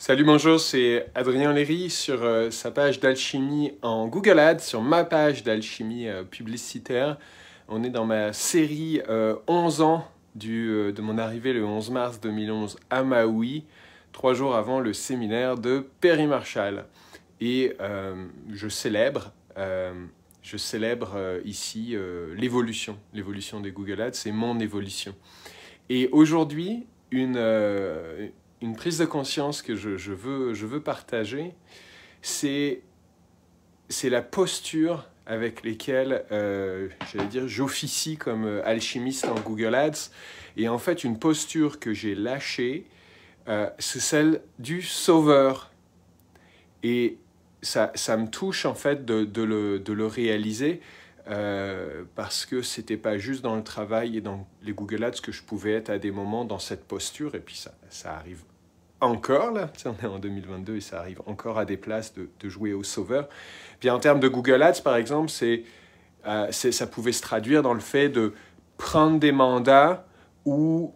Salut, bonjour, c'est Adrien Léry sur sa page d'alchimie en Google Ads, sur ma page d'alchimie publicitaire. On est dans ma série 11 ans de mon arrivée le 11 mars 2011 à Maui, 3 jours avant le séminaire de Perry Marshall. Et je célèbre ici l'évolution des Google Ads, c'est mon évolution. Et aujourd'hui, une prise de conscience que je veux partager, c'est la posture avec laquelle j'officie comme alchimiste en Google Ads. Et en fait, une posture que j'ai lâchée, c'est celle du sauveur. Et ça me touche en fait de le réaliser. Parce que c'était pas juste dans le travail et dans les Google Ads que je pouvais être à des moments dans cette posture, et puis ça arrive encore là, on est en 2022 et ça arrive encore à des places de jouer au sauveur. Puis en termes de Google Ads par exemple, ça pouvait se traduire dans le fait de prendre des mandats où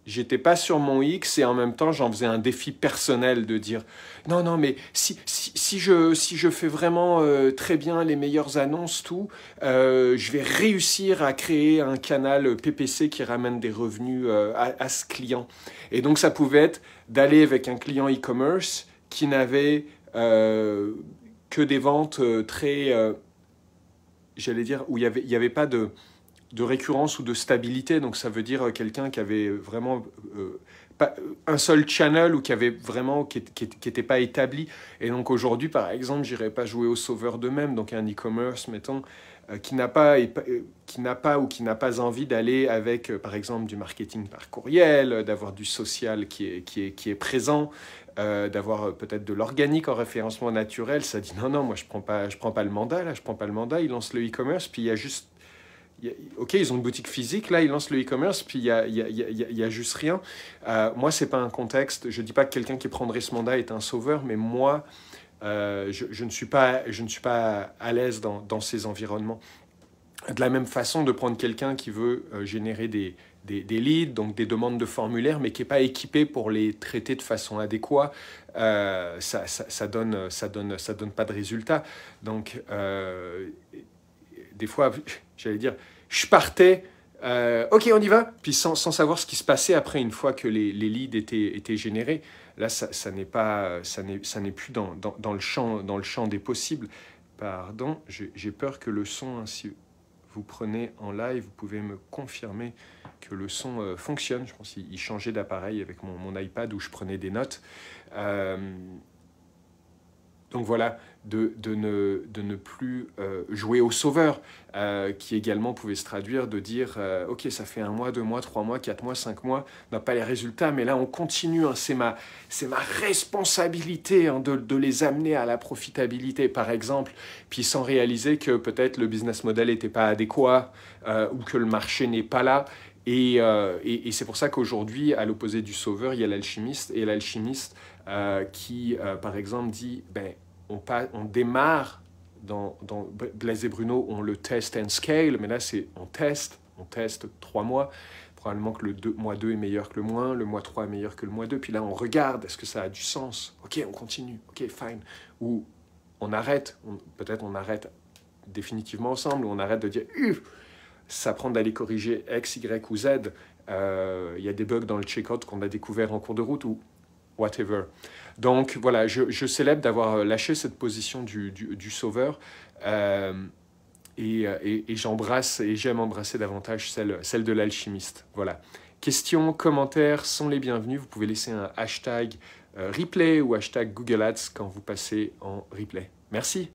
j'étais pas sur mon X et en même temps j'en faisais un défi personnel de dire non mais si je fais vraiment très bien les meilleures annonces je vais réussir à créer un canal PPC qui ramène des revenus à ce client. Et donc ça pouvait être d'aller avec un client e-commerce qui n'avait que des ventes très où il y avait pas de récurrence ou de stabilité. Donc ça veut dire quelqu'un qui avait vraiment pas un seul channel ou qui était pas établi. Et donc aujourd'hui, par exemple, j'irais pas jouer au sauveur d'eux-mêmes, donc un e-commerce, mettons, qui n'a pas envie d'aller avec, par exemple, du marketing par courriel, d'avoir du social qui est présent, d'avoir peut-être de l'organique en référencement naturel. Ça dit non, moi je prends pas le mandat, là, je prends pas le mandat. Il lance le e-commerce, puis il y a juste ok, ils ont une boutique physique, là, ils lancent le e-commerce, puis il y a juste rien. Moi, c'est pas un contexte. Je dis pas que quelqu'un qui prendrait ce mandat est un sauveur, mais moi, je ne suis pas à l'aise dans ces environnements. De la même façon, de prendre quelqu'un qui veut générer des leads, donc des demandes de formulaires, mais qui n'est pas équipé pour les traiter de façon adéquate, ça donne pas de résultat. Donc, des fois, j'allais dire, je partais, ok, on y va, puis sans savoir ce qui se passait après, une fois que les leads étaient générés. Là, ça n'est plus dans le champ des possibles. Pardon, j'ai peur que le son, hein, si vous prenez en live, vous pouvez me confirmer que le son fonctionne. Je pense qu'il changeait d'appareil avec mon iPad où je prenais des notes. Donc voilà, de ne plus jouer au sauveur, qui également pouvait se traduire de dire ok, ça fait 1 mois, 2 mois, 3 mois, 4 mois, 5 mois, on n'a pas les résultats, mais là on continue, hein, c'est ma responsabilité, hein, de les amener à la profitabilité, par exemple, puis sans réaliser que peut-être le business model n'était pas adéquat ou que le marché n'est pas là. Et c'est pour ça qu'aujourd'hui, à l'opposé du sauveur, il y a l'alchimiste, et l'alchimiste qui, par exemple, dit on démarre dans Blaise et Bruno, on le test and scale, mais là, on teste 3 mois. Probablement que le mois 2 est meilleur que le mois 3 est meilleur que le mois 2. Puis là, on regarde, est-ce que ça a du sens? Ok, on continue, ok, fine. Ou on arrête, peut-être on arrête définitivement ensemble, ou on arrête de dire ça prend d'aller corriger X, Y ou Z. Il y a des bugs dans le checkout qu'on a découvert en cours de route, ou whatever. Donc voilà, je célèbre d'avoir lâché cette position du sauveur, et j'embrasse et j'aime embrasser davantage celle de l'alchimiste. Voilà. Questions, commentaires sont les bienvenus. Vous pouvez laisser un hashtag replay ou hashtag Google Ads quand vous passez en replay. Merci.